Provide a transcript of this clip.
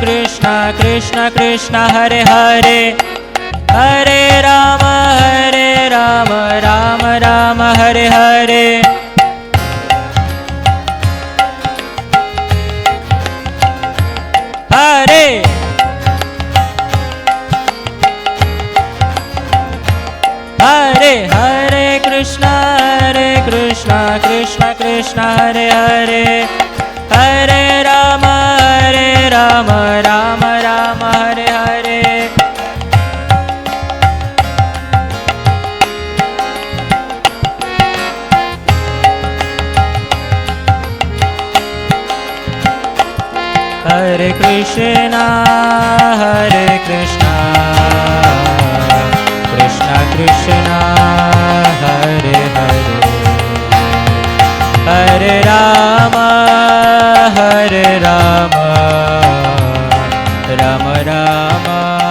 Krishna Krishna Hare Hare, Hare Ram Ram Ram Hare Hare. Hare Hare Hare Krishna Krishna Krishna Hare Hare, Hare Ram Ram Ram Hare Hare. Hare Krishna Krishna Krishna Hare Hare, Hare Ram Ram Ram